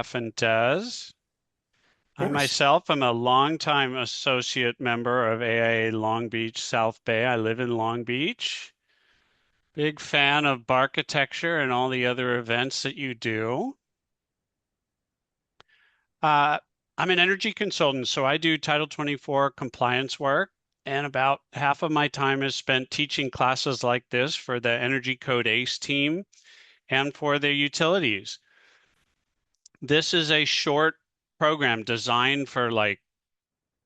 Jeff and Des. Of I course. myself am a longtime associate member of AIA Long Beach, South Bay. I live in Long Beach. Big fan of architecture and all the other events that you do. Uh, I'm an energy consultant, so I do Title 24 compliance work, and about half of my time is spent teaching classes like this for the Energy Code ACE team and for the utilities. This is a short program designed for like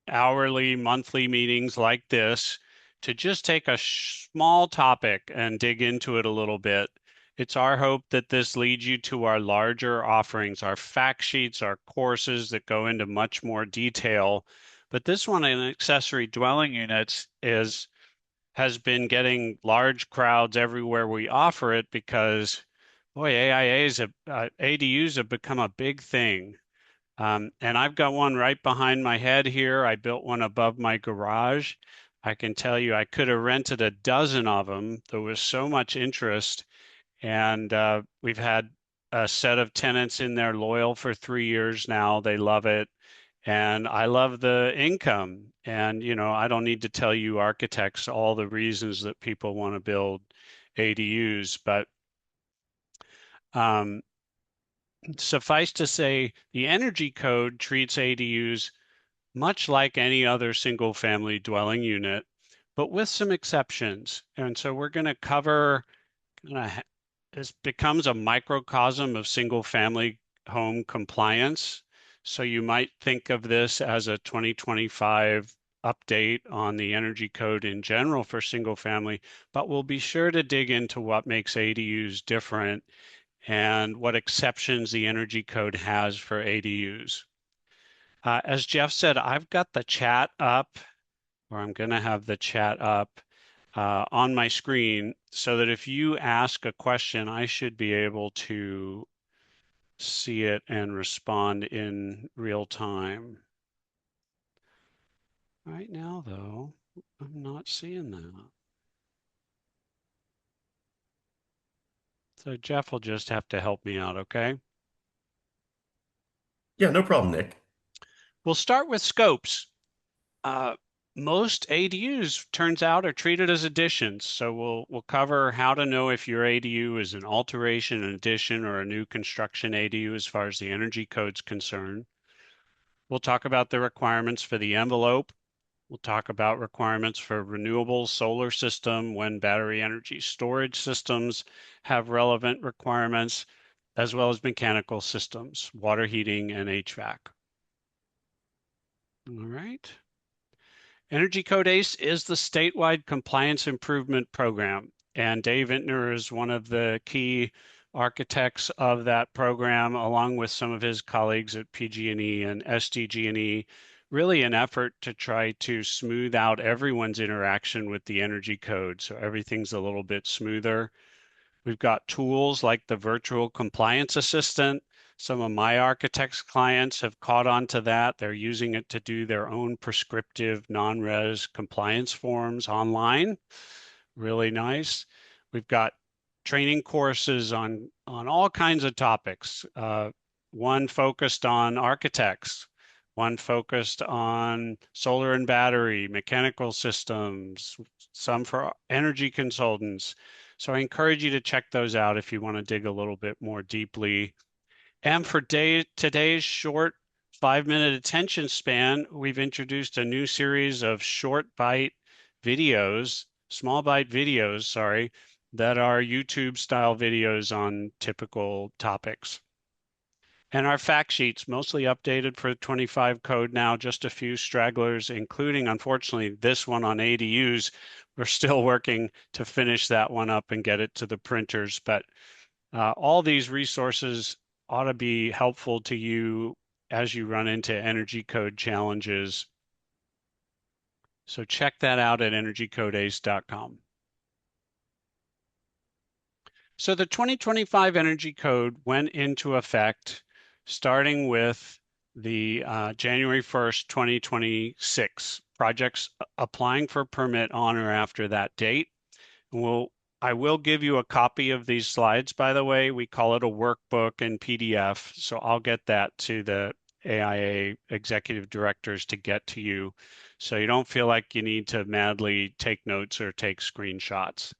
hourly, monthly meetings like this to just take a small topic and dig into it a little bit. It's our hope that this leads you to our larger offerings, our fact sheets, our courses that go into much more detail. But this one in accessory dwelling units has been getting large crowds everywhere we offer it because, boy, ADUs have become a big thing. And I've got one right behind my head here. I built one above my garage. I can tell you, I could have rented a dozen of them. There was so much interest, and we've had a set of tenants in there loyal for 3 years now. They love it, and I love the income. And I don't need to tell you architects all the reasons that people want to build ADUs, but um, suffice to say, the energy code treats ADUs much like any other single family dwelling unit, but with some exceptions. And so we're going to cover this becomes a microcosm of single family home compliance. So you might think of this as a 2025 update on the energy code in general for single family, but we'll be sure to dig into what makes ADUs different and what exceptions the energy code has for ADUs. As Jeff said, I've got the chat up, or I'm going to have the chat up on my screen so that if you ask a question, I should be able to see it and respond in real time. Right now, though, I'm not seeing that. So Jeff will just have to help me out, okay? Yeah, no problem, Nick. We'll start with scopes. Uh, Most ADUs, turns out, are treated as additions. So we'll cover how to know if your ADU is an alteration, an addition, or a new construction ADU as far as the energy code's concerned. We'll talk about the requirements for the envelope. We'll talk about requirements for renewable solar system when battery energy storage systems have relevant requirements, as well as mechanical systems, water heating and HVAC. All right. Energy Code ACE is the statewide compliance improvement program, and Dave Intner is one of the key architects of that program, along with some of his colleagues at PG&E and SDG&E, really an effort to try to smooth out everyone's interaction with the energy code so everything's a little bit smoother. We've got tools like the virtual compliance assistant. Some of my architects clients have caught on to that. They're using it to do their own prescriptive non-res compliance forms online. Really nice. We've got training courses on all kinds of topics. One focused on architects, one focused on solar and battery, mechanical systems, some for energy consultants. So I encourage you to check those out if you want to dig a little bit more deeply. And for today's short 5 minute attention span, we've introduced a new series of short bite videos, small bite videos, sorry, that are YouTube style videos on typical topics. And our fact sheets, mostly updated for 25 code now, just a few stragglers, including, unfortunately, this one on ADUs. We're still working to finish that one up and get it to the printers. But all these resources ought to be helpful to you as you run into energy code challenges. So check that out at energycodeace.com. So the 2025 Energy Code went into effect starting with the January 1st, 2026. Projects applying for permit on or after that date will I will give you a copy of these slides, by the way. We call it a workbook in PDF. So I'll get that to the AIA executive directors to get to you. So you don't feel like you need to madly take notes or take screenshots.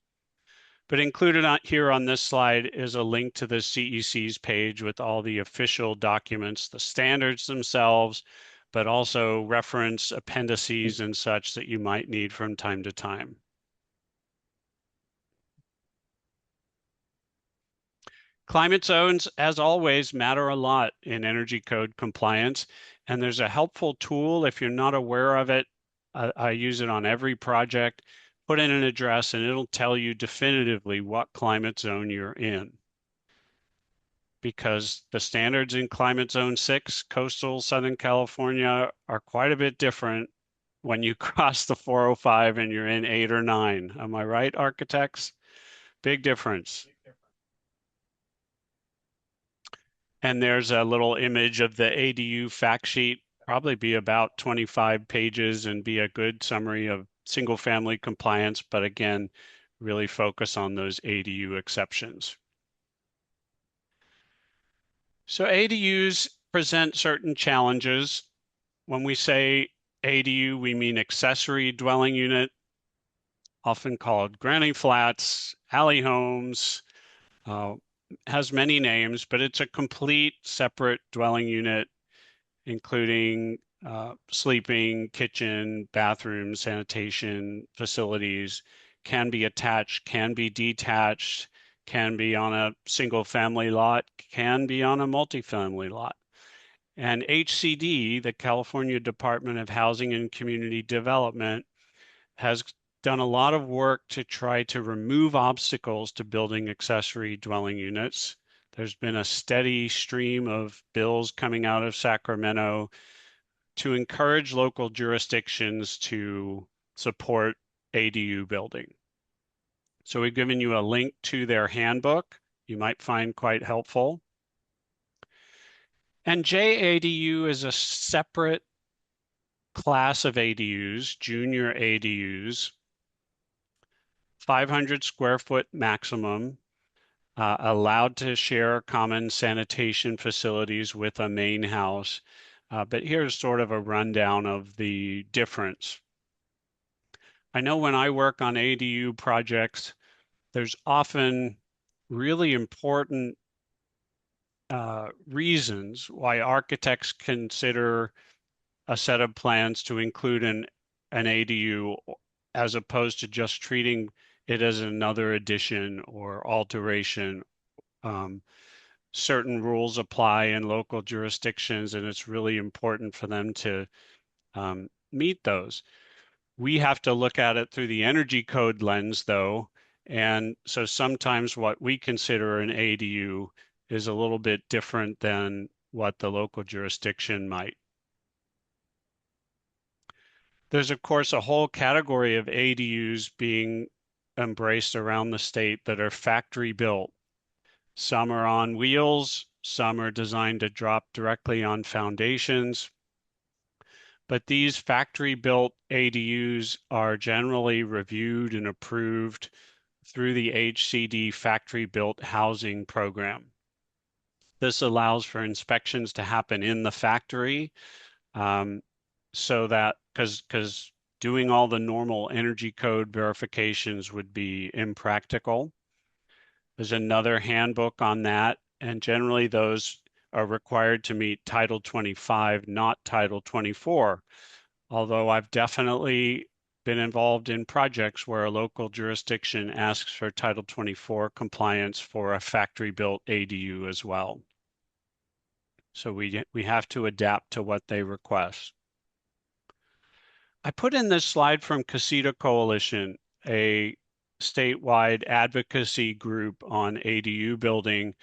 But included here on this slide is a link to the CEC's page with all the official documents, the standards themselves, but also reference appendices and such that you might need from time to time. Climate zones, as always, matter a lot in energy code compliance, and there's a helpful tool if you're not aware of it. I use it on every project. Put in an address and it'll tell you definitively what climate zone you're in. Because the standards in climate zone 6, coastal Southern California, are quite a bit different when you cross the 405 and you're in 8 or 9. Am I right, architects? Big difference. And there's a little image of the ADU fact sheet, probably be about 25 pages and be a good summary of single family compliance, but again, really focus on those ADU exceptions. So ADUs present certain challenges. When we say ADU, we mean accessory dwelling unit, often called granny flats, alley homes, uh, has many names, but it's a complete separate dwelling unit, including sleeping, kitchen, bathroom, sanitation facilities, can be attached, can be detached, can be on a single family lot, can be on a multifamily lot. And HCD, the California Department of Housing and Community Development, has done a lot of work to try to remove obstacles to building accessory dwelling units. There's been a steady stream of bills coming out of Sacramento to encourage local jurisdictions to support ADU building. So we've given you a link to their handbook you might find quite helpful. And JADU is a separate class of ADUs, junior ADUs, 500 square foot maximum, allowed to share common sanitation facilities with a main house. But here's sort of a rundown of the difference. I know when I work on ADU projects, there's often really important reasons why architects consider a set of plans to include an ADU as opposed to just treating it as another addition or alteration. Certain rules apply in local jurisdictions, and it's really important for them to meet those. We have to look at it through the energy code lens, though. And so sometimes what we consider an ADU is a little bit different than what the local jurisdiction might. There's, of course, a whole category of ADUs being embraced around the state that are factory built. Some are on wheels, some are designed to drop directly on foundations. But these factory built ADUs are generally reviewed and approved through the HCD factory built housing program. This allows for inspections to happen in the factory so that because doing all the normal energy code verifications would be impractical. There's another handbook on that, and generally those are required to meet Title 25, not Title 24. Although I've definitely been involved in projects where a local jurisdiction asks for Title 24 compliance for a factory-built ADU as well. So we have to adapt to what they request. I put in this slide from Casita Coalition, a statewide advocacy group on ADU building,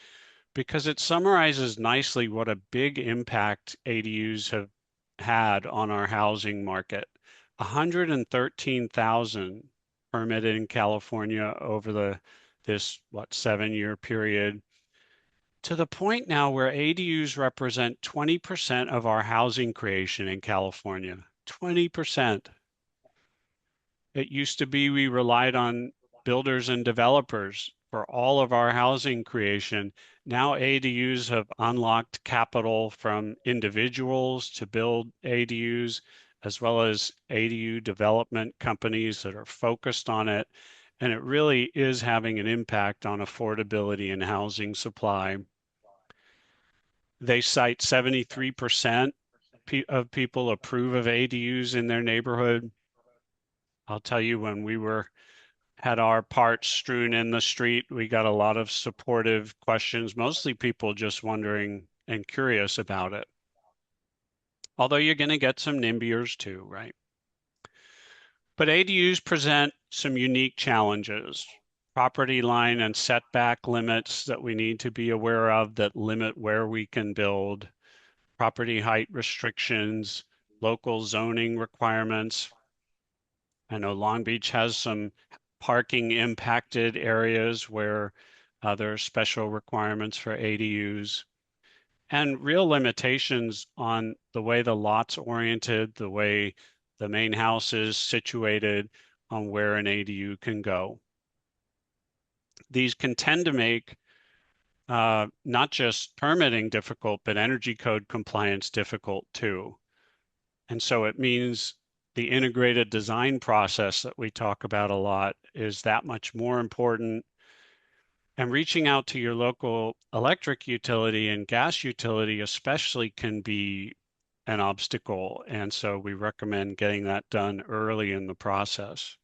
because it summarizes nicely what a big impact ADUs have had on our housing market. 113,000 permitted in California over this 7-year period, to the point now where ADUs represent 20% of our housing creation in California. 20%. It used to be we relied on builders and developers for all of our housing creation. Now ADUs have unlocked capital from individuals to build ADUs, as well as ADU development companies that are focused on it. And it really is having an impact on affordability and housing supply. They cite 73% of people approve of ADUs in their neighborhood. I'll tell you, when we had our parts strewn in the street, we got a lot of supportive questions, mostly people just wondering and curious about it. Although you're going to get some NIMBYers too, right? But ADUs present some unique challenges. Property line and setback limits that we need to be aware of that limit where we can build, property height restrictions, local zoning requirements. I know Long Beach has some parking impacted areas where there are special requirements for ADUs, and real limitations on the way the lot's oriented, the way the main house is situated, on where an ADU can go. These can tend to make not just permitting difficult, but energy code compliance difficult too. And so it means the integrated design process that we talk about a lot is that much more important. And reaching out to your local electric utility and gas utility especially can be an obstacle. And so we recommend getting that done early in the process.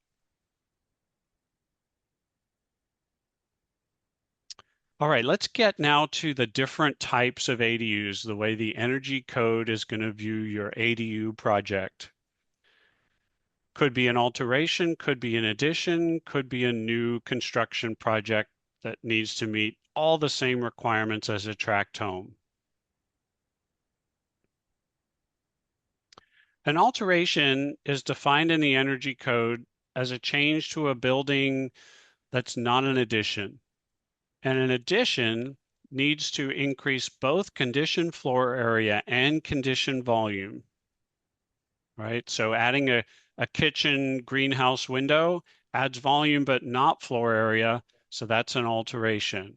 All right, let's get now to the different types of ADUs, the way the energy code is going to view your ADU project. Could be an alteration, could be an addition, could be a new construction project that needs to meet all the same requirements as a tract home. An alteration is defined in the energy code as a change to a building that's not an addition. And an addition needs to increase both conditioned floor area and conditioned volume, right? So adding a kitchen greenhouse window adds volume but not floor area, so that's an alteration.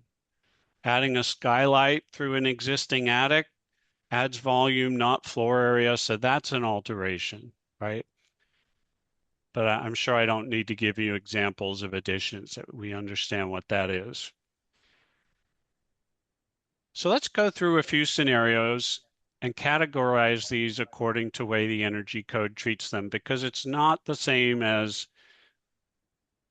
Adding a skylight through an existing attic adds volume, not floor area, so that's an alteration, right? But I'm sure I don't need to give you examples of additions. We understand what that is. So let's go through a few scenarios and categorize these according to the way the energy code treats them, because it's not the same as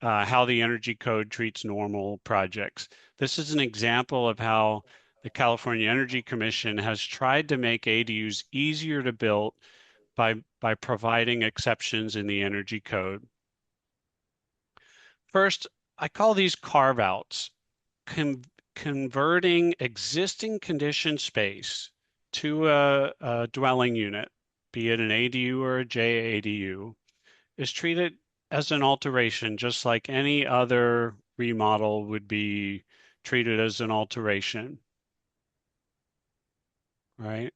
how the energy code treats normal projects. This is an example of how the California Energy Commission has tried to make ADUs easier to build by providing exceptions in the energy code. First, I call these carve-outs, converting existing conditioned space to a dwelling unit, be it an ADU or a JADU, is treated as an alteration, just like any other remodel would be treated as an alteration, right?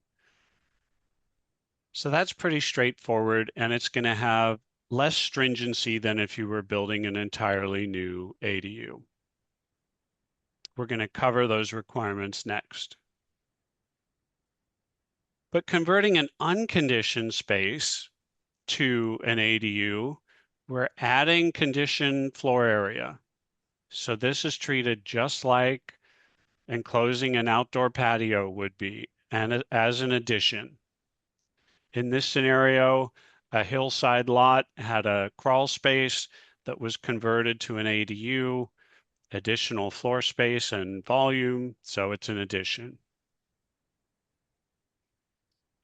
So that's pretty straightforward, and it's going to have less stringency than if you were building an entirely new ADU. We're going to cover those requirements next. But converting an unconditioned space to an ADU, we're adding conditioned floor area. So this is treated just like enclosing an outdoor patio would be, and as an addition. In this scenario, a hillside lot had a crawl space that was converted to an ADU, additional floor space and volume, so it's an addition.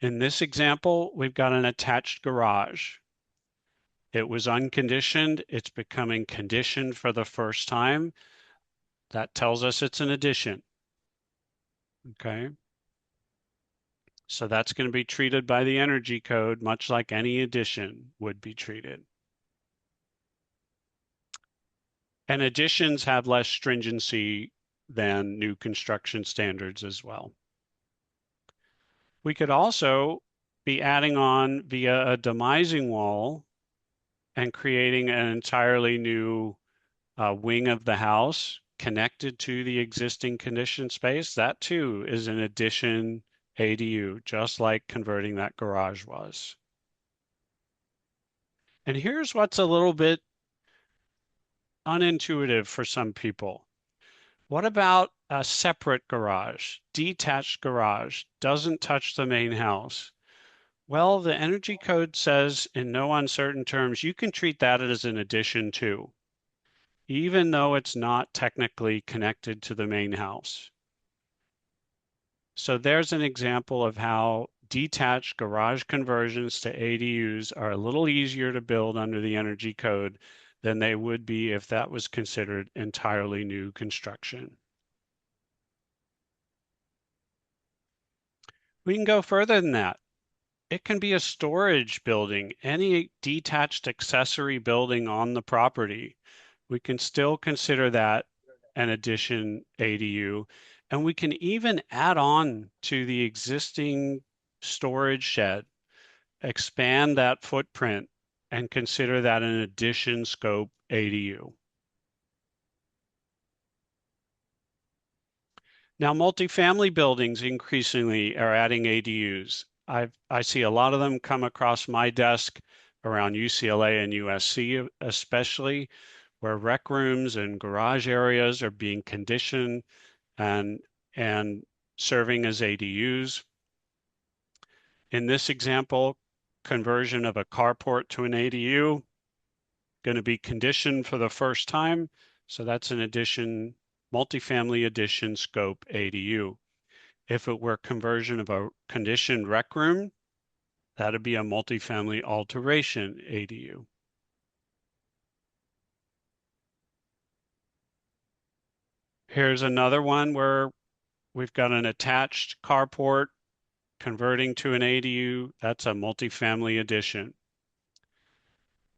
In this example, we've got an attached garage. It was unconditioned. It's becoming conditioned for the first time. That tells us it's an addition. Okay. So that's going to be treated by the energy code, much like any addition would be treated. And additions have less stringency than new construction standards as well. We could also be adding on via a demising wall and creating an entirely new wing of the house connected to the existing conditioned space, that too is an addition ADU, just like converting that garage was. And here's what's a little bit unintuitive for some people. What about a separate garage, detached garage, doesn't touch the main house? Well, the energy code says in no uncertain terms, you can treat that as an addition too, even though it's not technically connected to the main house. So there's an example of how detached garage conversions to ADUs are a little easier to build under the energy code than they would be if that was considered entirely new construction. We can go further than that. It can be a storage building, any detached accessory building on the property. We can still consider that an addition ADU, and we can even add on to the existing storage shed, expand that footprint, and consider that an addition scope ADU. Now, multifamily buildings increasingly are adding ADUs. I see a lot of them come across my desk around UCLA and USC, especially where rec rooms and garage areas are being conditioned and and serving as ADUs. In this example, conversion of a carport to an ADU, going to be conditioned for the first time. So that's an addition, multifamily addition scope ADU. If it were conversion of a conditioned rec room, that'd be a multifamily alteration ADU. Here's another one where we've got an attached carport converting to an ADU. That's a multifamily addition.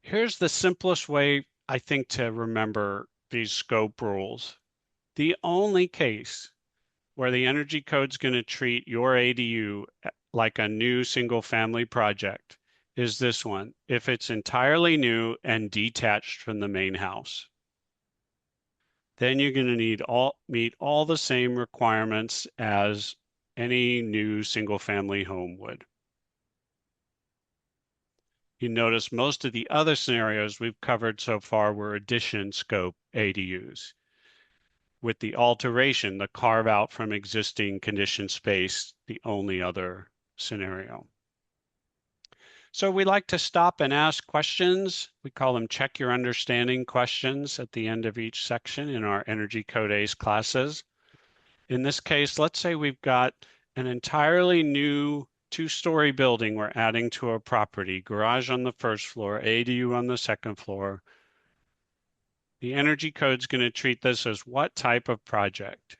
Here's the simplest way, I think, to remember these scope rules. The only case where the energy code's going to treat your ADU like a new single family project is this one, if it's entirely new and detached from the main house. Then you're going to meet all the same requirements as any new single family home would. You notice most of the other scenarios we've covered so far were addition scope ADUs, with the alteration, the carve out from existing conditioned space, the only other scenario. So we like to stop and ask questions. We call them check your understanding questions at the end of each section in our Energy Code ACE classes. In this case, let's say we've got an entirely new two-story building we're adding to a property, garage on the first floor, ADU on the second floor. The energy code is going to treat this as what type of project?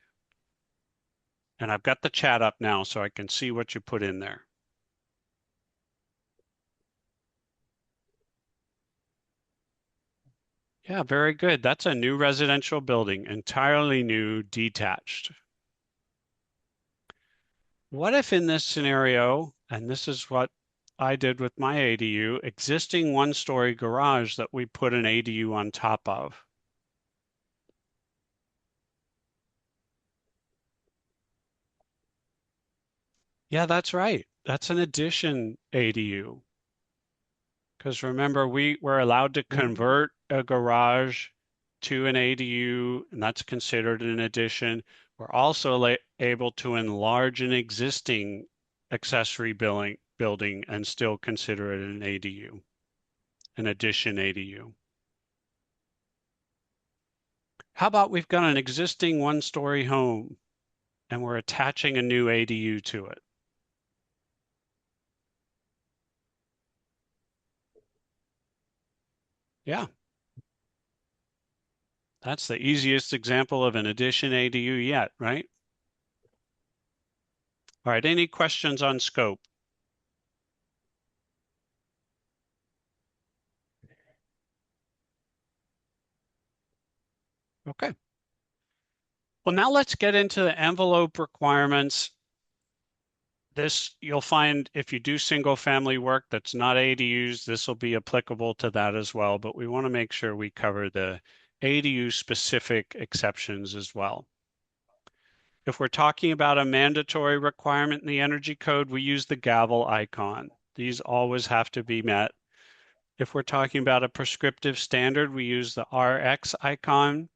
And I've got the chat up now so I can see what you put in there. Yeah, very good. That's a new residential building, entirely new, detached. What if in this scenario, and this is what I did with my ADU, existing one-story garage that we put an ADU on top of? Yeah, that's right. That's an addition ADU. Because remember, we were allowed to convert a garage to an ADU, and that's considered an addition. We're also able to enlarge an existing accessory building and still consider it an ADU, an addition ADU. How about we've got an existing one-story home and we're attaching a new ADU to it? Yeah, that's the easiest example of an addition ADU yet, right? All right, any questions on scope? Okay. Well, now let's get into the envelope requirements. This you'll find if you do single family work that's not ADUs, this will be applicable to that as well, but we want to make sure we cover the ADU specific exceptions as well. If we're talking about a mandatory requirement in the energy code, we use the gavel icon. These always have to be met. If we're talking about a prescriptive standard, we use the RX icon.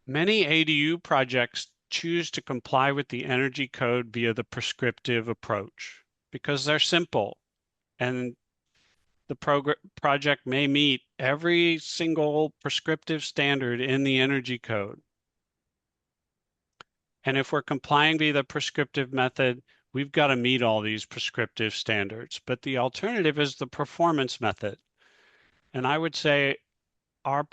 Many ADU projects choose to comply with the energy code via the prescriptive approach because they're simple and the project may meet every single prescriptive standard in the energy code. And if we're complying via the prescriptive method, we've got to meet all these prescriptive standards. But the alternative is the performance method. And I would say our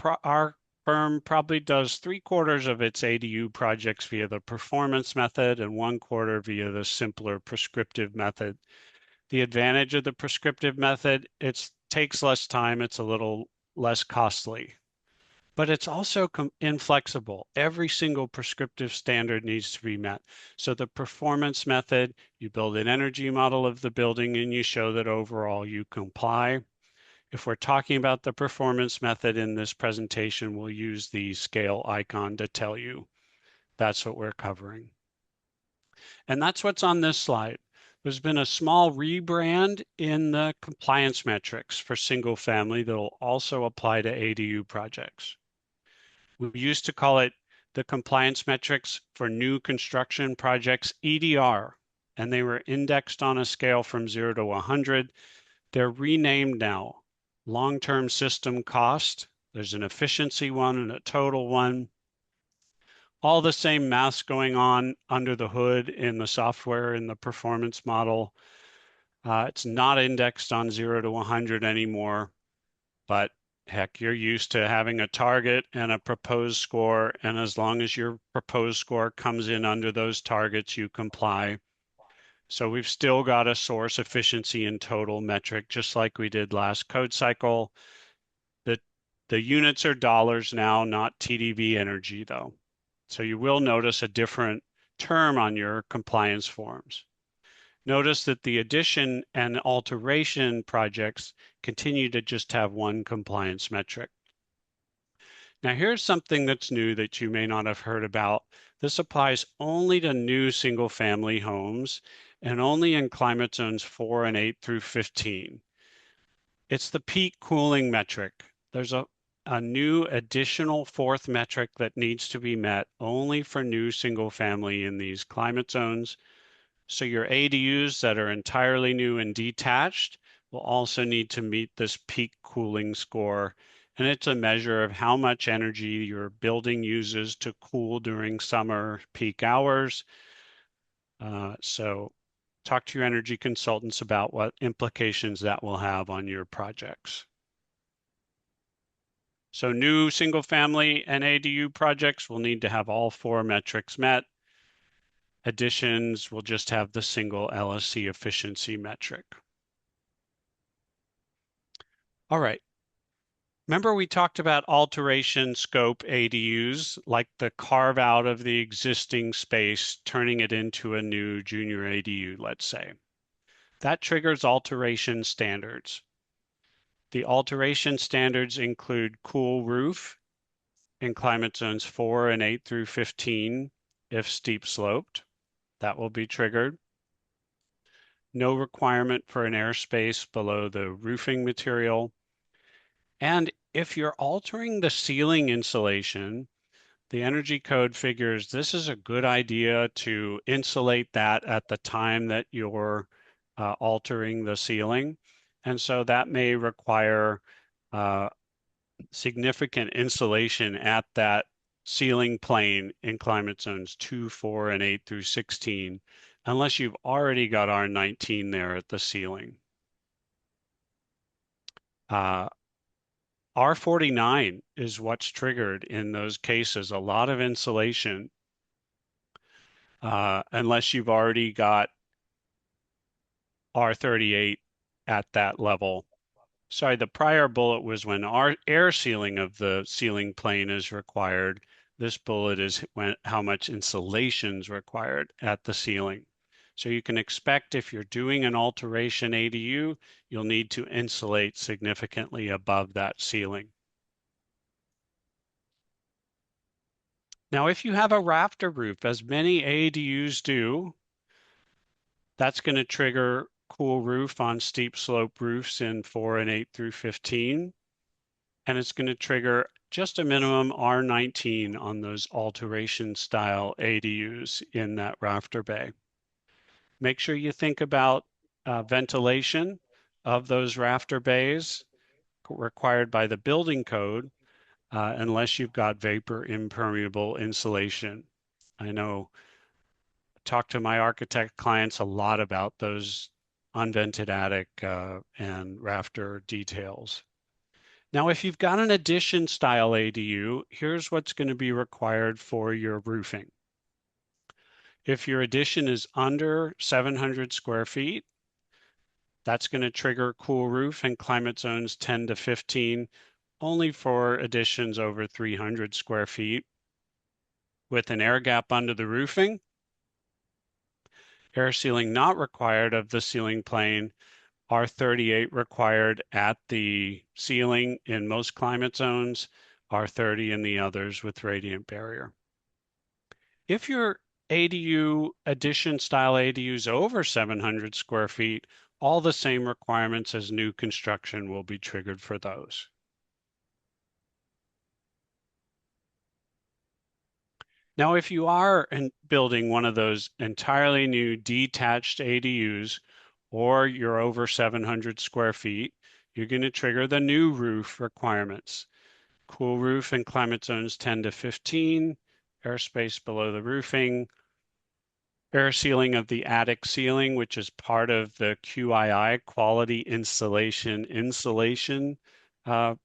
firm probably does 3/4 of its ADU projects via the performance method and 1/4 via the simpler prescriptive method. The advantage of the prescriptive method, it takes less time, it's a little less costly, but it's also inflexible. Every single prescriptive standard needs to be met. So the performance method, you build an energy model of the building and you show that overall you comply. If we're talking about the performance method in this presentation, we'll use the scale icon to tell you that's what we're covering. And that's what's on this slide. There's been a small rebrand in the compliance metrics for single family that will also apply to ADU projects. We used to call it the compliance metrics for new construction projects, EDR, and they were indexed on a scale from 0 to 100. They're renamed now. Long-term system cost, there's an efficiency one and a total one. All the same maths going on under the hood in the software in the performance model. It's not indexed on 0 to 100 anymore, but heck, you're used to having a target and a proposed score, and as long as your proposed score comes in under those targets, you comply. So we've still got a source efficiency and total metric, just like we did last code cycle. The units are dollars now, not TDV energy though. So you will notice a different term on your compliance forms. Notice that the addition and alteration projects continue to just have one compliance metric. Now here's something that's new that you may not have heard about. This applies only to new single family homes and only in climate zones 4 and 8 through 15. It's the peak cooling metric. There's a new additional fourth metric that needs to be met only for new single family in these climate zones. So your ADUs that are entirely new and detached will also need to meet this peak cooling score. And it's a measure of how much energy your building uses to cool during summer peak hours. So talk to your energy consultants about what implications that will have on your projects. So new single family and ADU projects will need to have all four metrics met. Additions will just have the single LSC efficiency metric. All right. Remember we talked about alteration scope ADUs, like the carve out of the existing space, turning it into a new junior ADU, let's say. That triggers alteration standards. The alteration standards include cool roof in climate zones 4 and 8 through 15 if steep sloped. That will be triggered. No requirement for an airspace below the roofing material. And if you're altering the ceiling insulation, the energy code figures this is a good idea to insulate that at the time that you're altering the ceiling. And so that may require significant insulation at that ceiling plane in climate zones 2, 4, and 8 through 16, unless you've already got R19 there at the ceiling. R49 is what's triggered in those cases, a lot of insulation, unless you've already got R38 at that level. Sorry, the prior bullet was when air sealing of the ceiling plane is required. This bullet is how much insulation is required at the ceiling. So you can expect if you're doing an alteration ADU, you'll need to insulate significantly above that ceiling. Now, if you have a rafter roof, as many ADUs do, that's going to trigger cool roof on steep slope roofs in 4 and 8 through 15. And it's going to trigger just a minimum R19 on those alteration style ADUs in that rafter bay. Make sure you think about ventilation of those rafter bays required by the building code, unless you've got vapor impermeable insulation. I know, talk to my architect clients a lot about those unvented attic and rafter details. Now, if you've got an addition style ADU, here's what's going to be required for your roofing. If your addition is under 700 square feet, that's going to trigger cool roof and climate zones 10 to 15, only for additions over 300 square feet. With an air gap under the roofing, air sealing not required of the ceiling plane, R38 required at the ceiling in most climate zones, R30 in the others with radiant barrier. If your ADU addition style ADU is over 700 square feet, all the same requirements as new construction will be triggered for those. Now, if you are building one of those entirely new detached ADUs, or you're over 700 square feet, you're going to trigger the new roof requirements. Cool roof and climate zones 10 to 15, airspace below the roofing, air sealing of the attic ceiling, which is part of the QII, quality insulation uh,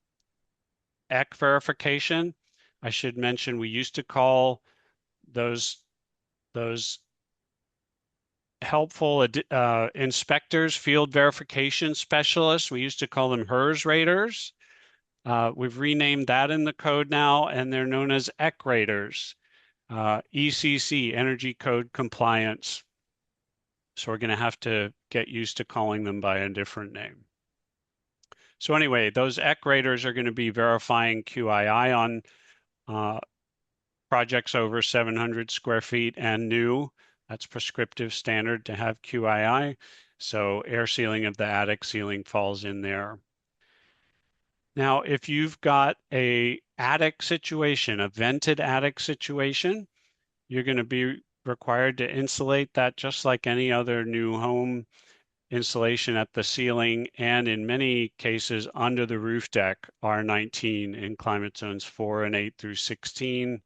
EC verification. I should mention we used to call those helpful inspectors, field verification specialists. We used to call them HERS raters. We've renamed that in the code now, and they're known as EC raters, ECC, Energy Code Compliance. So we're going to have to get used to calling them by a different name. So anyway, those EC raters are going to be verifying QII on projects over 700 square feet and new. That's prescriptive standard to have QII. So air sealing of the attic ceiling falls in there. Now, if you've got a attic situation, a vented attic situation, you're going to be required to insulate that just like any other new home insulation at the ceiling, and in many cases under the roof deck, R19 in climate zones 4 and 8 through 16.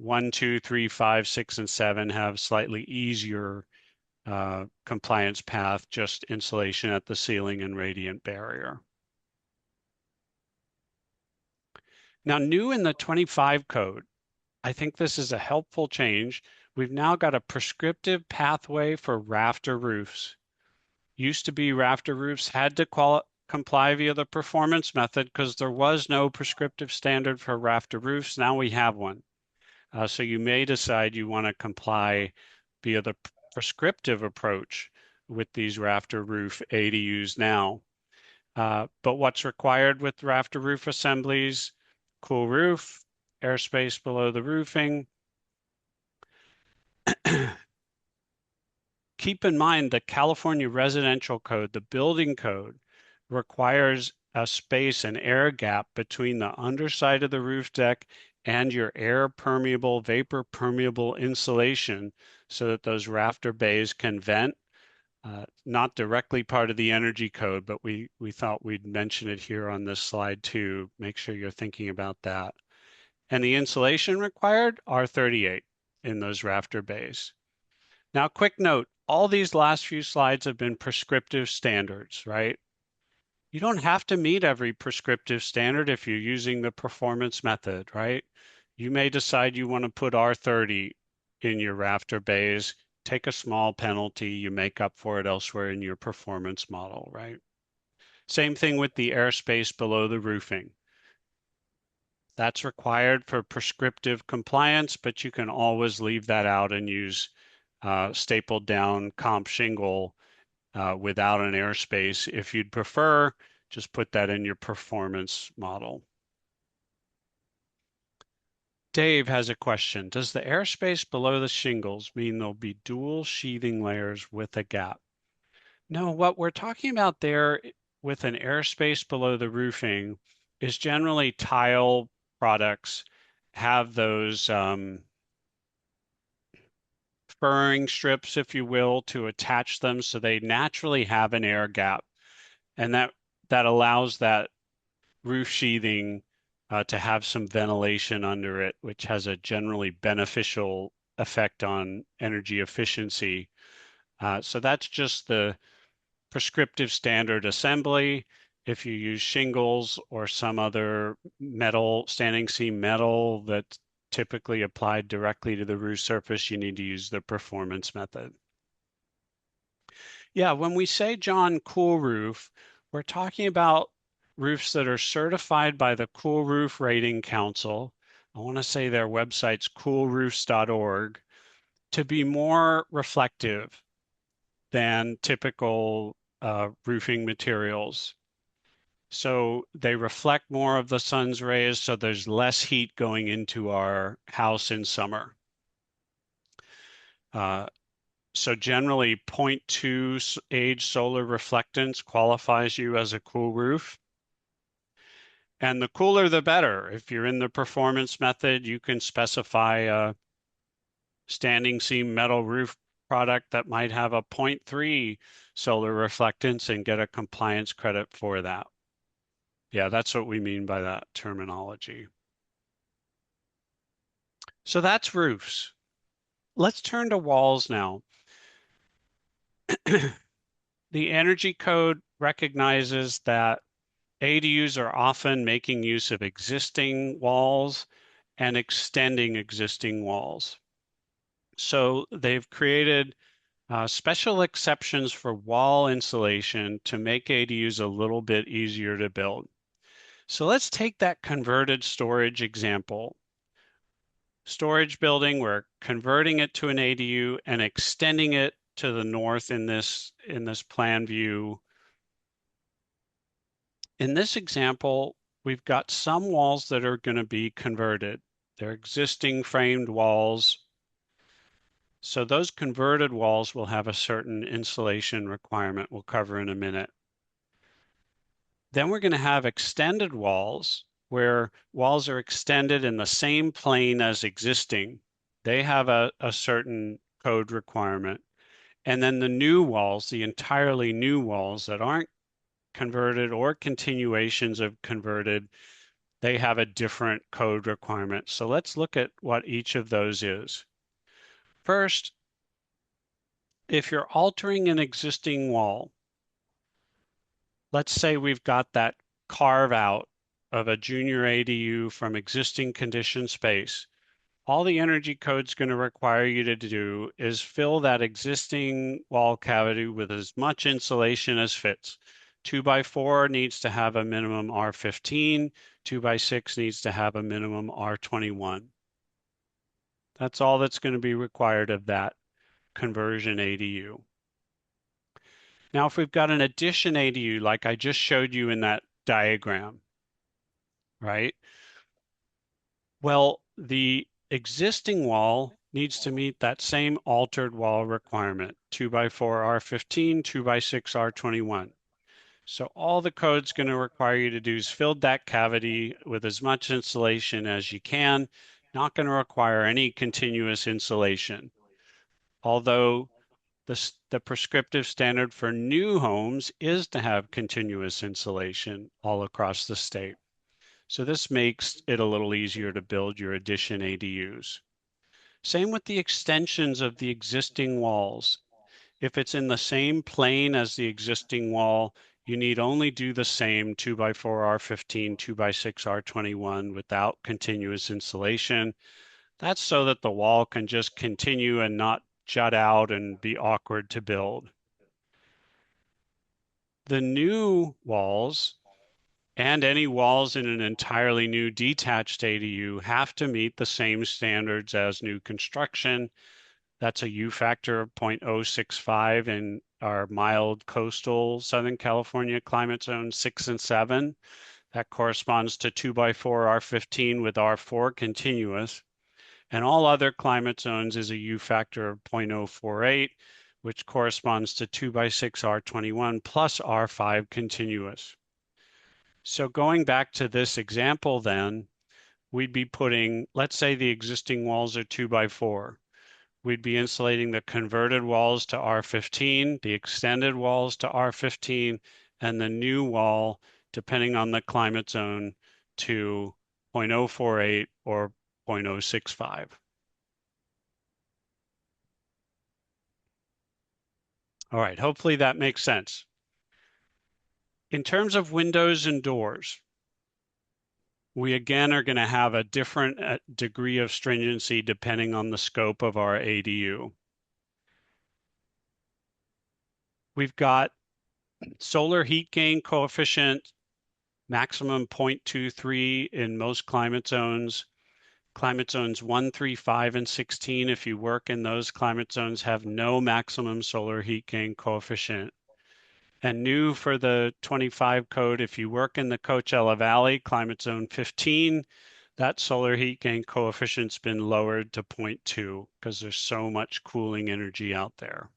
1, 2, 3, 5, 6, and 7 have slightly easier compliance path, just insulation at the ceiling and radiant barrier. Now, new in the 25 code, I think this is a helpful change. We've now got a prescriptive pathway for rafter roofs. Used to be rafter roofs had to comply via the performance method because there was no prescriptive standard for rafter roofs. Now we have one. So you may decide you want to comply via the prescriptive approach with these rafter roof ADUs now. But what's required with rafter roof assemblies? Cool roof, airspace below the roofing. Keep in mind the California Residential Code, the building code, requires a space, an air gap between the underside of the roof deck and your air permeable, vapor permeable insulation so that those rafter bays can vent. Not directly part of the energy code, but we thought we'd mention it here on this slide too. Make sure you're thinking about that. And the insulation required, R38 in those rafter bays. Now, quick note, all these last few slides have been prescriptive standards, right? You don't have to meet every prescriptive standard if you're using the performance method, right? You may decide you want to put R30 in your rafter bays, take a small penalty, you make up for it elsewhere in your performance model, right? Same thing with the airspace below the roofing. That's required for prescriptive compliance, but you can always leave that out and use stapled down comp shingle without an airspace. If you'd prefer, just put that in your performance model. Dave has a question. Does the airspace below the shingles mean there'll be dual sheathing layers with a gap? No, what we're talking about there with an airspace below the roofing is generally tile products have those furring strips, if you will, to attach them so they naturally have an air gap. And that allows that roof sheathing to have some ventilation under it, which has a generally beneficial effect on energy efficiency. So that's just the prescriptive standard assembly. If you use shingles or some other metal, standing seam metal that's typically applied directly to the roof surface, you need to use the performance method. Yeah, when we say, John, cool roof, we're talking about roofs that are certified by the Cool Roof Rating Council. I want to say their website's coolroofs.org to be more reflective than typical roofing materials. So they reflect more of the sun's rays, so there's less heat going into our house in summer. So generally 0.2 age solar reflectance qualifies you as a cool roof. And the cooler, the better. If you're in the performance method, you can specify a standing seam metal roof product that might have a 0.3 solar reflectance and get a compliance credit for that. Yeah, that's what we mean by that terminology. So that's roofs. Let's turn to walls now. The Energy Code recognizes that ADUs are often making use of existing walls and extending existing walls. So they've created special exceptions for wall insulation to make ADUs a little bit easier to build. So let's take that converted storage example. Storage building, we're converting it to an ADU and extending it to the north in this plan view. In this example, we've got some walls that are going to be converted. They're existing framed walls. So those converted walls will have a certain insulation requirement we'll cover in a minute. Then we're going to have extended walls where walls are extended in the same plane as existing. They have a certain code requirement. And then the new walls, the entirely new walls that aren't converted or continuations of converted, they have a different code requirement. So let's look at what each of those is. First, if you're altering an existing wall, let's say we've got that carve out of a junior ADU from existing conditioned space. All the energy code's going to require you to do is fill that existing wall cavity with as much insulation as fits. 2x4 needs to have a minimum R15, 2x6 needs to have a minimum R21. That's all that's going to be required of that conversion ADU. Now, if we've got an addition ADU, like I just showed you in that diagram, right? Well, the existing wall needs to meet that same altered wall requirement, 2x4 R15, 2x6 R21. So all the code's going to require you to do is fill that cavity with as much insulation as you can, not going to require any continuous insulation. Although the prescriptive standard for new homes is to have continuous insulation all across the state. So this makes it a little easier to build your addition ADUs. Same with the extensions of the existing walls. If it's in the same plane as the existing wall, you need only do the same 2x4 R15, 2x6 R21 without continuous insulation. That's so that the wall can just continue and not jut out and be awkward to build. The new walls and any walls in an entirely new detached ADU have to meet the same standards as new construction. That's a U factor of 0.065 in our mild coastal Southern California climate zones 6 and 7. That corresponds to 2x4 R15 with R4 continuous. And all other climate zones is a U factor of 0.048, which corresponds to 2 by 6 R21 plus R5 continuous. So going back to this example then, we'd be putting, let's say the existing walls are 2 by 4. We'd be insulating the converted walls to R15, the extended walls to R15, and the new wall, depending on the climate zone, to 0.048 or 0.065. All right, hopefully that makes sense. In terms of windows and doors, we again are going to have a different degree of stringency depending on the scope of our ADU. We've got solar heat gain coefficient maximum 0.23 in most climate zones. Climate zones 1, 3, 5, and 16, if you work in those climate zones, have no maximum solar heat gain coefficient. And new for the 25 code, if you work in the Coachella Valley, climate zone 15, that solar heat gain coefficient's been lowered to 0.2 because there's so much cooling energy out there.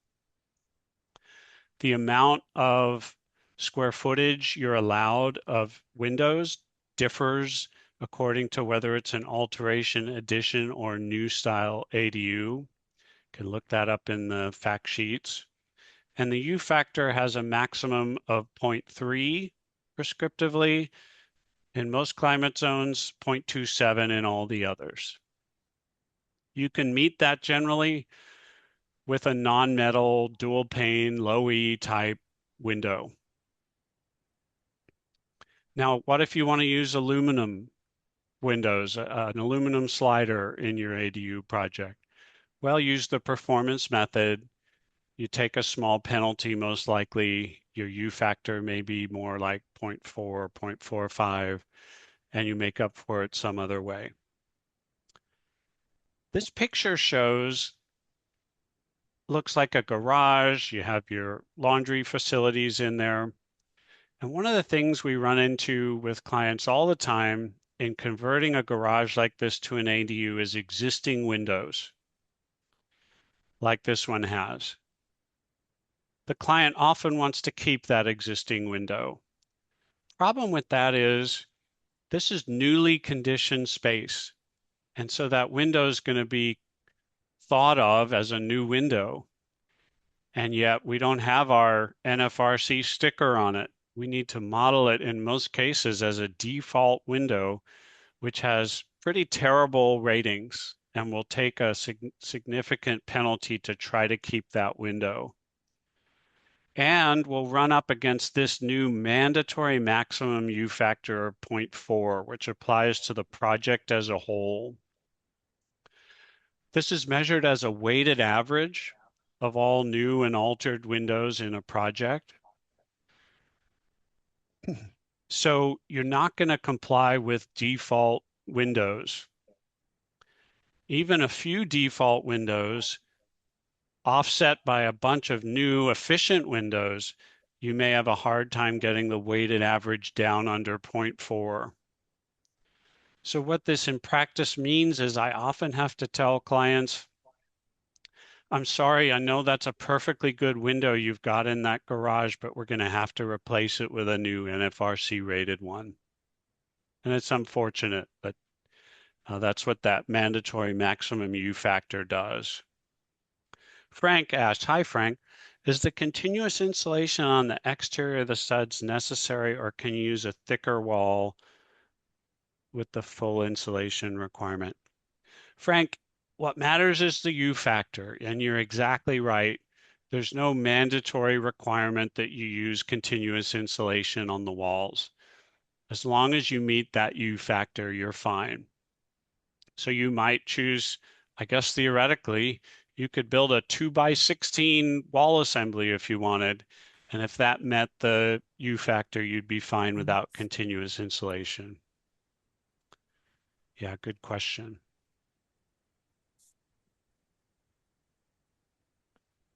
The amount of square footage you're allowed of windows differs according to whether it's an alteration, addition, or new style ADU. You can look that up in the fact sheets. And the U factor has a maximum of 0.3 prescriptively in most climate zones, 0.27 in all the others. You can meet that generally with a non-metal, dual pane, low E type window. Now, what if you want to use aluminum windows, an aluminum slider in your ADU project? Well, use the performance method. You take a small penalty, most likely your U factor may be more like 0.4, 0.45, and you make up for it some other way. This picture looks like a garage. You have your laundry facilities in there. And one of the things we run into with clients all the time in converting a garage like this to an ADU is existing windows, like this one has. The client often wants to keep that existing window. Problem with that is this is newly conditioned space. And so that window is going to be thought of as a new window. And yet we don't have our NFRC sticker on it. We need to model it in most cases as a default window, which has pretty terrible ratings and will take a significant penalty to try to keep that window. And we'll run up against this new mandatory maximum U factor of 0.4, which applies to the project as a whole. This is measured as a weighted average of all new and altered windows in a project. So you're not going to comply with default windows. Even a few default windows offset by a bunch of new efficient windows, you may have a hard time getting the weighted average down under 0.4. So what this in practice means is I often have to tell clients, I'm sorry, I know that's a perfectly good window you've got in that garage, but we're going to have to replace it with a new NFRC rated one. And it's unfortunate, but that's what that mandatory maximum U factor does. Frank asked, hi Frank, is the continuous insulation on the exterior of the studs necessary or can you use a thicker wall with the full insulation requirement? Frank, what matters is the U factor, and you're exactly right. There's no mandatory requirement that you use continuous insulation on the walls. As long as you meet that U factor, you're fine. So you might choose, I guess theoretically, you could build a 2 by 16 wall assembly if you wanted. And if that met the U factor, you'd be fine without continuous insulation. Yeah, good question.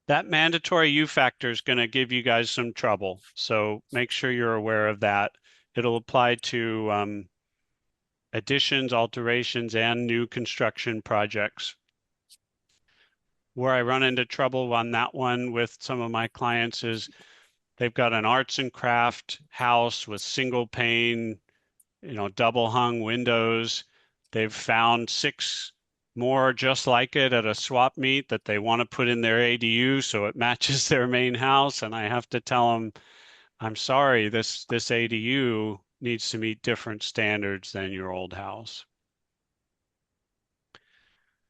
That mandatory U factor is going to give you guys some trouble. So make sure you're aware of that. It'll apply to additions, alterations, and new construction projects. Where I run into trouble on that one with some of my clients is they've got an arts and craft house with single pane, double hung windows. They've found 6 more just like it at a swap meet that they want to put in their ADU so it matches their main house. And I have to tell them, I'm sorry, this ADU needs to meet different standards than your old house.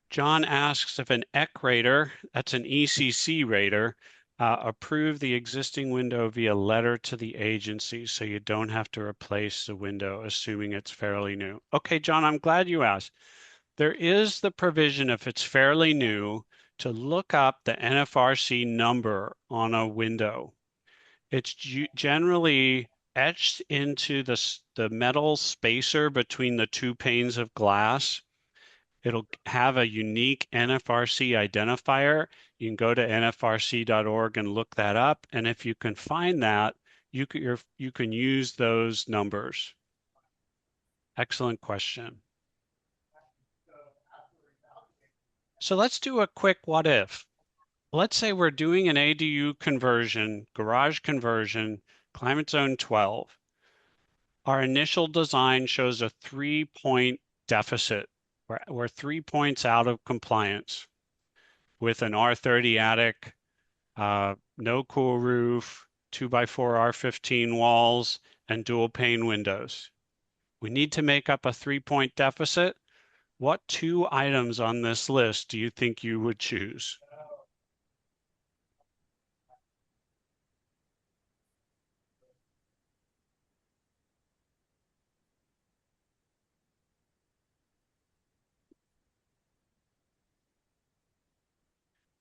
John asks if an EC rater, that's an ECC rater, approve the existing window via letter to the agency so you don't have to replace the window, assuming it's fairly new. Okay, John, I'm glad you asked. There is the provision, if it's fairly new, to look up the NFRC number on a window. It's generally etched into the metal spacer between the 2 panes of glass. It'll have a unique NFRC identifier. You can go to nfrc.org and look that up. And if you can find that, you can use those numbers. Excellent question. So let's do a quick what if. Let's say we're doing an ADU conversion, garage conversion, climate zone 12. Our initial design shows a 3-point deficit. We're 3 points out of compliance with an R30 attic, no cool roof, 2x4 R15 walls, and dual pane windows. We need to make up a 3-point deficit. What 2 items on this list do you think you would choose?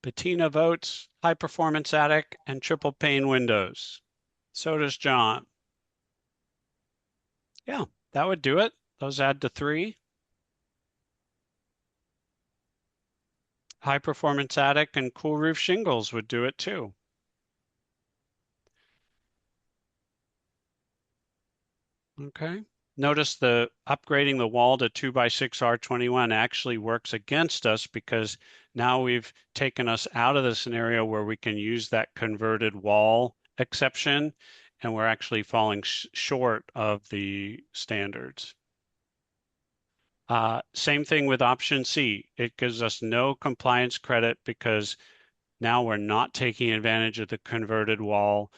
Bettina votes high performance attic and triple pane windows. So does John. Yeah, that would do it. Those add to 3. High performance attic and cool roof shingles would do it too. Okay. Notice the upgrading the wall to 2x6 R21 actually works against us because now we've taken us out of the scenario where we can use that converted wall exception, and we're actually falling short of the standards. Same thing with option C. It gives us no compliance credit because now we're not taking advantage of the converted wall,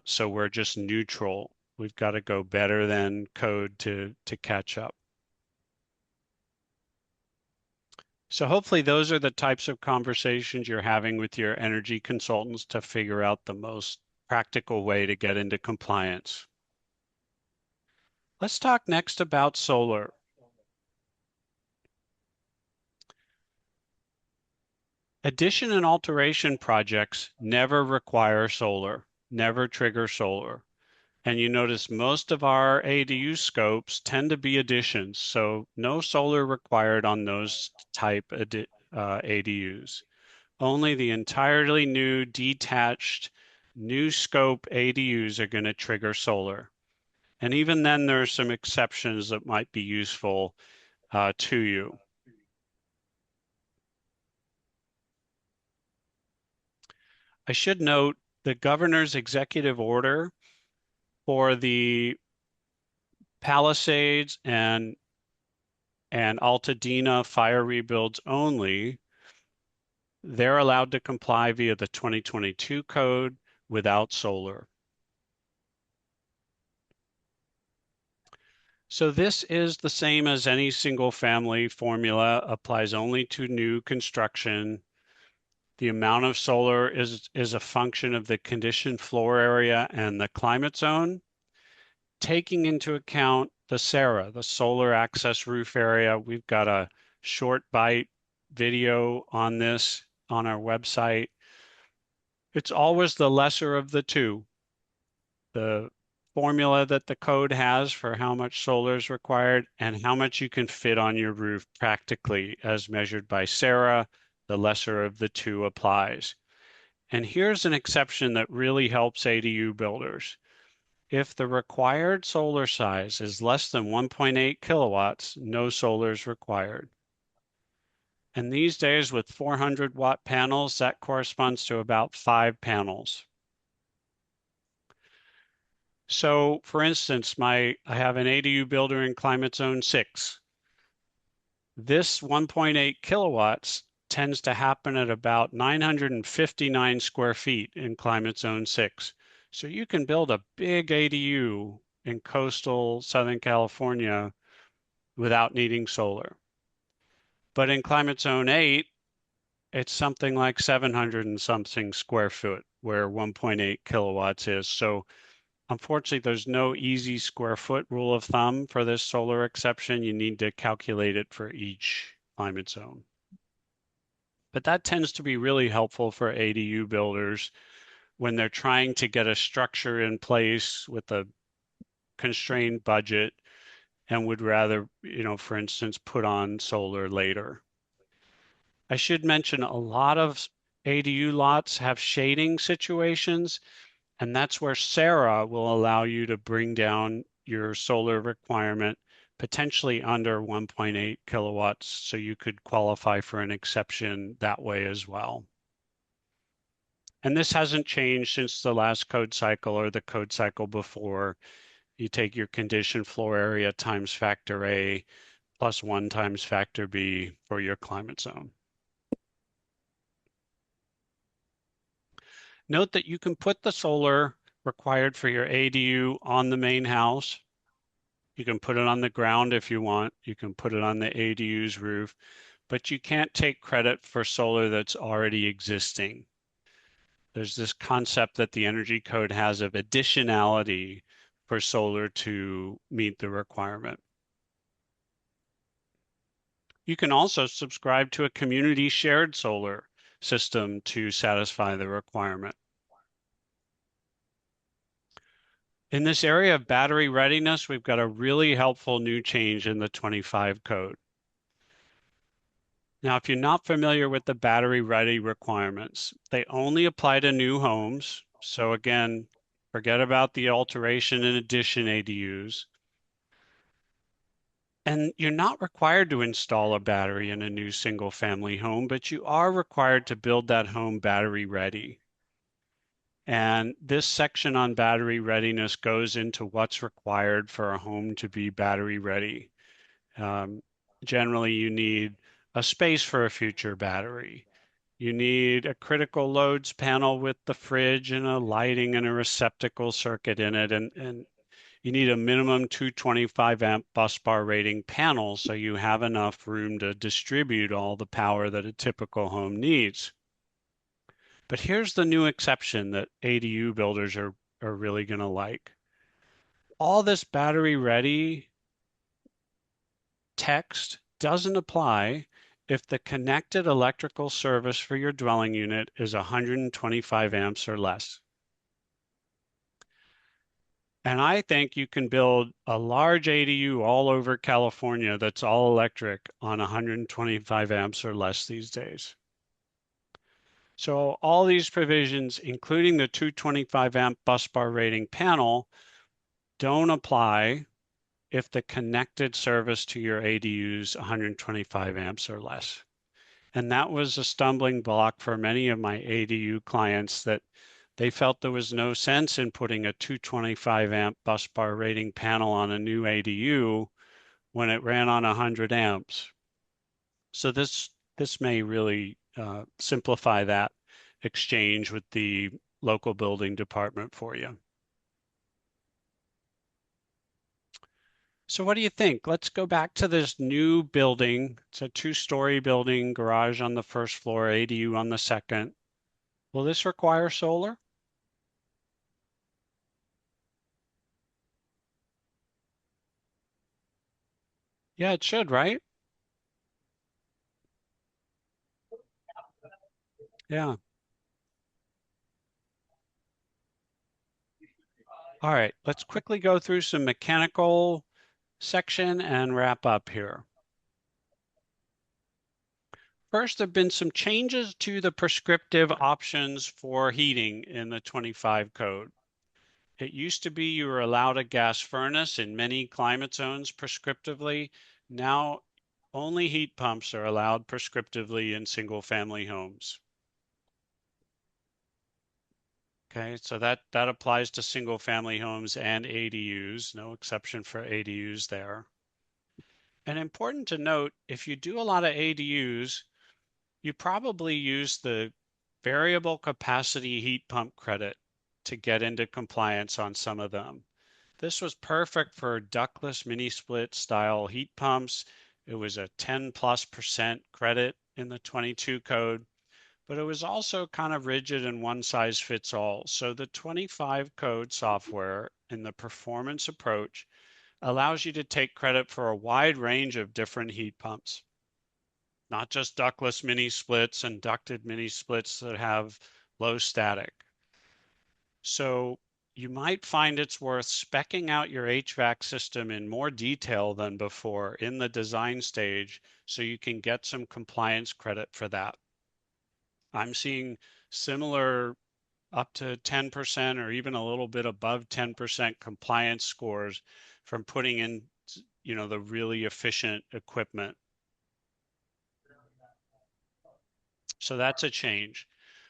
so we're just neutral. We've got to go better than code to catch up. So hopefully those are the types of conversations you're having with your energy consultants to figure out the most practical way to get into compliance. Let's talk next about solar. Addition and alteration projects never require solar, never trigger solar. And you notice most of our ADU scopes tend to be additions, so no solar required on those type ADUs. Only the entirely new detached new scope ADUs are going to trigger solar. And even then, there are some exceptions that might be useful to you. I should note the governor's executive order for the Palisades and Altadena fire rebuilds only, they're allowed to comply via the 2022 code without solar. So this is the same as any single family formula, applies only to new construction. The amount of solar is a function of the conditioned floor area and the climate zone, taking into account the SARA, the solar access roof area. We've got a short bite video on this on our website. It's always the lesser of the two. The formula that the code has for how much solar is required and how much you can fit on your roof practically as measured by SARA, the lesser of the two applies. And here's an exception that really helps ADU builders. If the required solar size is less than 1.8 kilowatts, no solar is required. And these days with 400-watt panels, that corresponds to about 5 panels. So for instance, I have an ADU builder in climate zone 6. This 1.8 kilowatts tends to happen at about 959 square feet in climate zone 6. So you can build a big ADU in coastal Southern California without needing solar. But in climate zone 8, it's something like 700 and something square foot where 1.8 kilowatts is. So unfortunately, there's no easy square foot rule of thumb for this solar exception. You need to calculate it for each climate zone. But that tends to be really helpful for ADU builders when they're trying to get a structure in place with a constrained budget and would rather, for instance, put on solar later. I should mention a lot of ADU lots have shading situations, and that's where Sarah will allow you to bring down your solar requirement potentially under 1.8 kilowatts, so you could qualify for an exception that way as well. And this hasn't changed since the last code cycle or the code cycle before. You take your condition floor area times factor A plus 1 times factor B for your climate zone. Note that you can put the solar required for your ADU on the main house. You can put it on the ground if you want. You can put it on the ADU's roof, but you can't take credit for solar that's already existing. There's this concept that the energy code has of additionality for solar to meet the requirement. You can also subscribe to a community shared solar system to satisfy the requirement. In this area of battery readiness, we've got a really helpful new change in the 25 code. Now, if you're not familiar with the battery ready requirements, they only apply to new homes. So again, forget about the alteration and addition ADUs. And you're not required to install a battery in a new single family home, but you are required to build that home battery ready. And this section on battery readiness goes into what's required for a home to be battery ready. Generally, you need a space for a future battery. You need a critical loads panel with the fridge and a lighting and a receptacle circuit in it. And you need a minimum 225 amp bus bar rating panel so you have enough room to distribute all the power that a typical home needs. But here's the new exception that ADU builders are really going to like. All this battery ready text doesn't apply if the connected electrical service for your dwelling unit is 125 amps or less. And I think you can build a large ADU all over California that's all electric on 125 amps or less these days. So all these provisions, including the 225 amp bus bar rating panel, don't apply if the connected service to your ADU is 125 amps or less. And that was a stumbling block for many of my ADU clients, that they felt there was no sense in putting a 225 amp bus bar rating panel on a new ADU when it ran on 100 amps. So this may really simplify that exchange with the local building department for you. So what do you think? Let's go back to this new building. It's a 2-story building, garage on the first floor, ADU on the second. Will this require solar? Yeah, it should, right? Yeah. All right, let's quickly go through some mechanical section and wrap up here. First, there have been some changes to the prescriptive options for heating in the 25 code. It used to be you were allowed a gas furnace in many climate zones prescriptively. Now only heat pumps are allowed prescriptively in single family homes. Okay, so that applies to single family homes and ADUs, no exception for ADUs there. And important to note, if you do a lot of ADUs, you probably use the variable capacity heat pump credit to get into compliance on some of them. This was perfect for ductless mini split style heat pumps. It was a 10+% credit in the 22 code, but it was also kind of rigid and one size fits all. So the 25 code software in the performance approach allows you to take credit for a wide range of different heat pumps, not just ductless mini splits and ducted mini splits that have low static. So you might find it's worth speccing out your HVAC system in more detail than before in the design stage so you can get some compliance credit for that. I'm seeing similar up to 10% or even a little bit above 10% compliance scores from putting in, the really efficient equipment. So that's a change.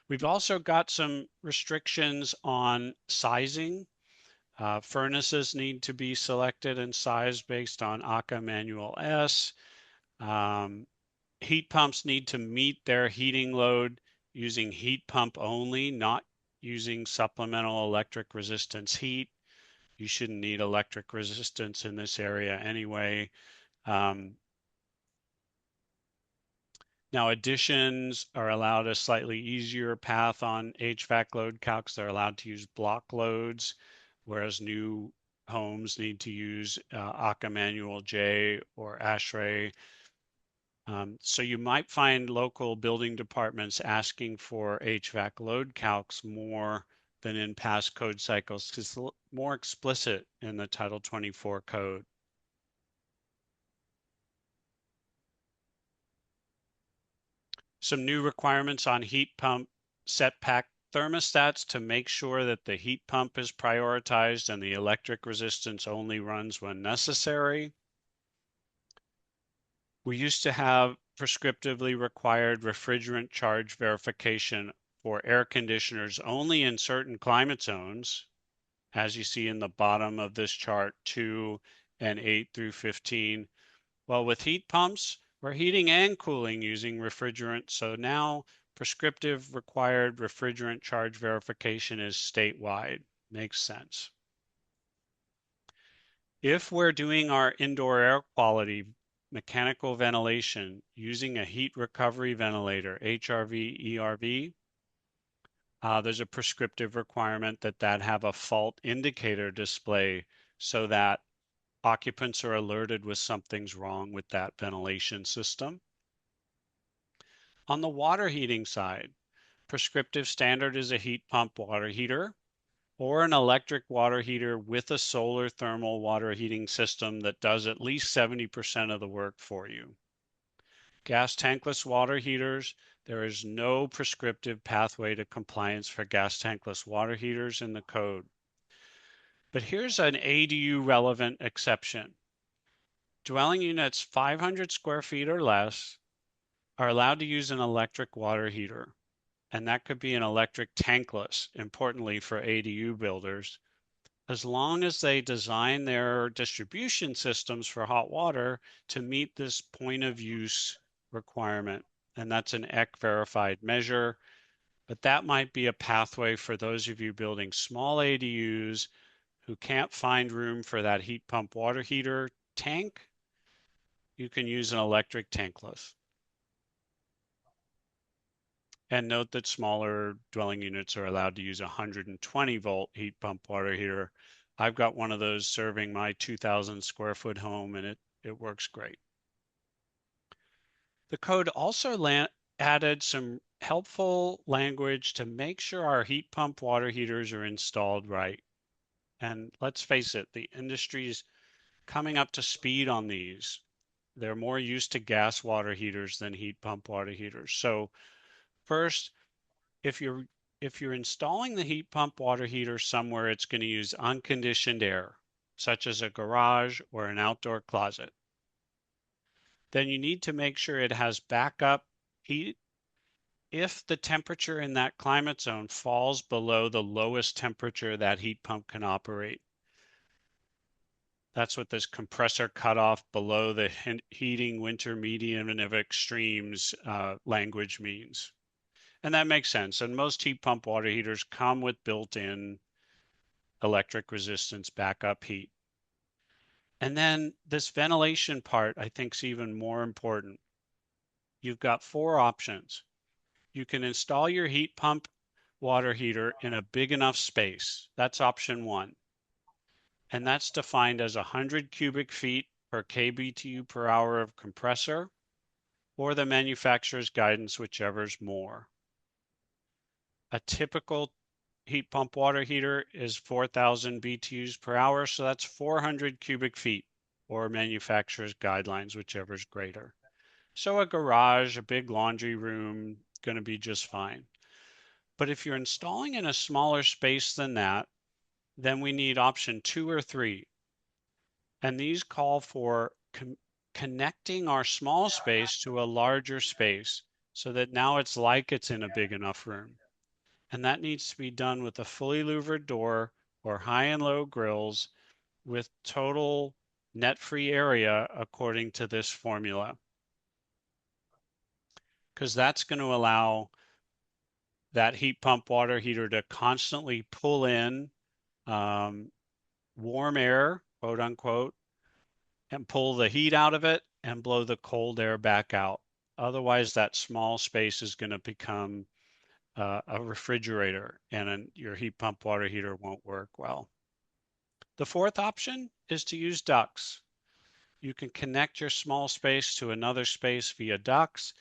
We've also got some restrictions on sizing. Furnaces need to be selected and sized based on ACA Manual S. Um, Heat pumps need to meet their heating load using heat pump only, not using supplemental electric resistance heat. You shouldn't need electric resistance in this area anyway. Um, Now, additions are allowed a slightly easier path on HVAC load calcs. They're allowed to use block loads, whereas new homes need to use ACA Manual J or ASHRAE. So you might find local building departments asking for HVAC load calcs more than in past code cycles because it's more explicit in the Title 24 code. Some new requirements on heat pump setback thermostats to make sure that the heat pump is prioritized and the electric resistance only runs when necessary. We used to have prescriptively required refrigerant charge verification for air conditioners only in certain climate zones, as you see in the bottom of this chart, 2 and 8 through 15. Well, with heat pumps, we're heating and cooling using refrigerant. So now prescriptive required refrigerant charge verification is statewide. Makes sense. If we're doing our indoor air quality mechanical ventilation using a heat recovery ventilator, HRV, ERV, there's a prescriptive requirement that have a fault indicator display so that occupants are alerted when something's wrong with that ventilation system. On the water heating side, prescriptive standard is a heat pump water heater or an electric water heater with a solar thermal water heating system that does at least 70% of the work for you. Gas tankless water heaters, there is no prescriptive pathway to compliance for gas tankless water heaters in the code. But here's an ADU relevant exception. Dwelling units 500 square feet or less are allowed to use an electric water heater, and that could be an electric tankless, importantly for ADU builders, as long as they design their distribution systems for hot water to meet this point of use requirement. And that's an EC verified measure, but that might be a pathway for those of you building small ADUs who can't find room for that heat pump water heater tank. You can use an electric tankless. And note that smaller dwelling units are allowed to use a 120 volt heat pump water heater. I've got one of those serving my 2,000 square foot home, and it works great. The code also added some helpful language to make sure our heat pump water heaters are installed right. And let's face it, the industry's coming up to speed on these. They're more used to gas water heaters than heat pump water heaters. So first, if you're if you're installing the heat pump water heater somewhere, it's going to use unconditioned air, such as a garage or an outdoor closet. Then you need to make sure it has backup heat if the temperature in that climate zone falls below the lowest temperature that heat pump can operate. That's what this compressor cutoff below the heating winter medium and of extremes language means. And that makes sense. And most heat pump water heaters come with built-in electric resistance backup heat. And then this ventilation part, I think, is even more important. You've got 4 options. You can install your heat pump water heater in a big enough space. That's option 1. And that's defined as 100 cubic feet per kBTU per hour of compressor, or the manufacturer's guidance, whichever's more. A typical heat pump water heater is 4,000 BTUs per hour, so that's 400 cubic feet, or manufacturer's guidelines, whichever's greater. So a garage, a big laundry room, going to be just fine. But if you're installing in a smaller space than that, then we need option 2 or 3. And these call for connecting our small space to a larger space so that now it's like it's in a big enough room. And that needs to be done with a fully louvered door or high and low grills with total net free area according to this formula. Because that's going to allow that heat pump water heater to constantly pull in warm air, quote unquote, and pull the heat out of it and blow the cold air back out. Otherwise, that small space is going to become a refrigerator and your heat pump water heater won't work well. The 4th option is to use ducts. You can connect your small space to another space via ducts.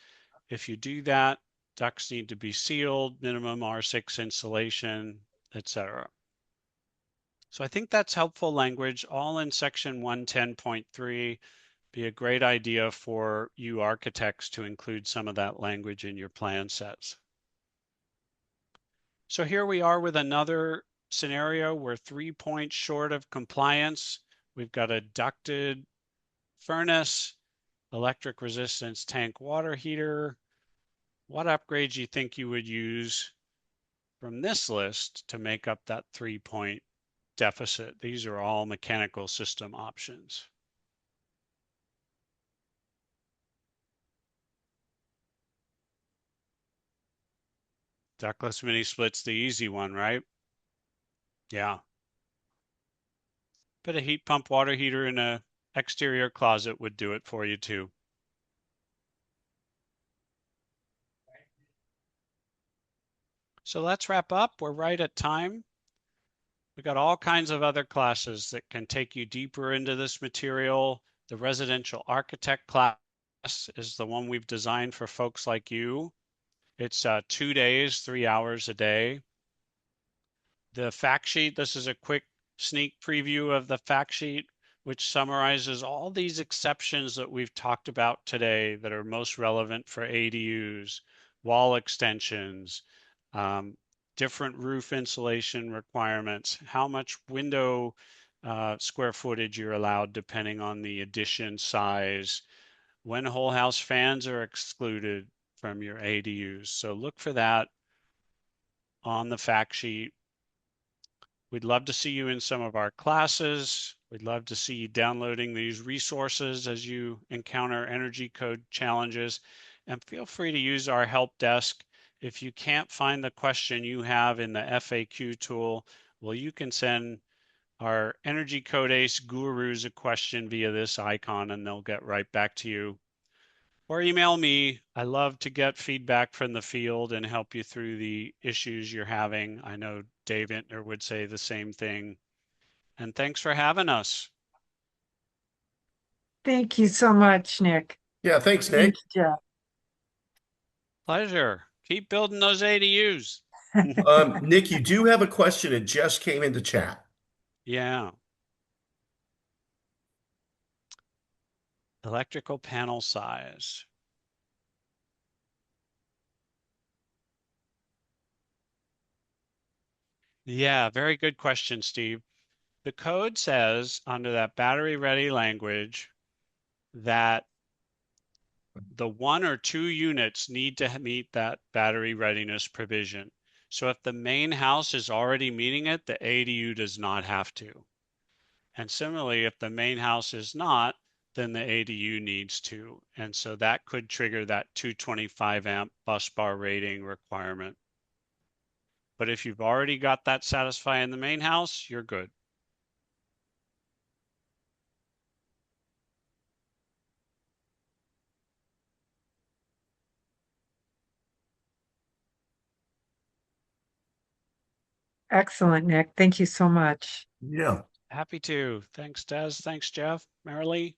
If you do that, ducts need to be sealed, minimum R6 insulation, etc. So I think that's helpful language, all in section 110.3. Be a great idea for you architects to include some of that language in your plan sets. So here we are with another scenario. We're 3 points short of compliance. We've got a ducted furnace, electric resistance tank water heater. What upgrades do you think you would use from this list to make up that 3-point deficit? These are all mechanical system options. Ductless mini split's the easy one, right? Yeah. But a heat pump water heater in a exterior closet would do it for you too. So let's wrap up. We're right at time. We've got all kinds of other classes that can take you deeper into this material. The residential architect class is the one we've designed for folks like you. It's 2 days, 3 hours a day. The fact sheet, this is a quick sneak preview of the fact sheet, which summarizes all these exceptions that we've talked about today that are most relevant for ADUs, wall extensions, different roof insulation requirements, how much window square footage you're allowed depending on the addition size, when whole house fans are excluded from your ADUs. So look for that on the fact sheet. We'd love to see you in some of our classes. We'd love to see you downloading these resources as you encounter energy code challenges. And feel free to use our help desk. If you can't find the question you have in the FAQ tool, well, you can send our Energy Code Ace gurus a question via this icon and they'll get right back to you. Or email me. I love to get feedback from the field and help you through the issues you're having. I know Dave Intner would say the same thing. And thanks for having us. Thank you so much, Nick. Yeah, thanks, Thank Nick. you, Jeff. Pleasure. Keep building those ADUs. Nick, you do have a question. It just came into chat. Yeah. Electrical panel size. Yeah, very good question, Steve. The code says under that battery ready language that the 1 or 2 units need to meet that battery readiness provision. So if the main house is already meeting it, the ADU does not have to. And similarly, if the main house is not, then the ADU needs to. And so that could trigger that 225 amp bus bar rating requirement. But if you've already got that satisfied in the main house, you're good. Excellent, Nick. Thank you so much. Yeah. Happy to. Thanks, Des. Thanks, Jeff. Marilee.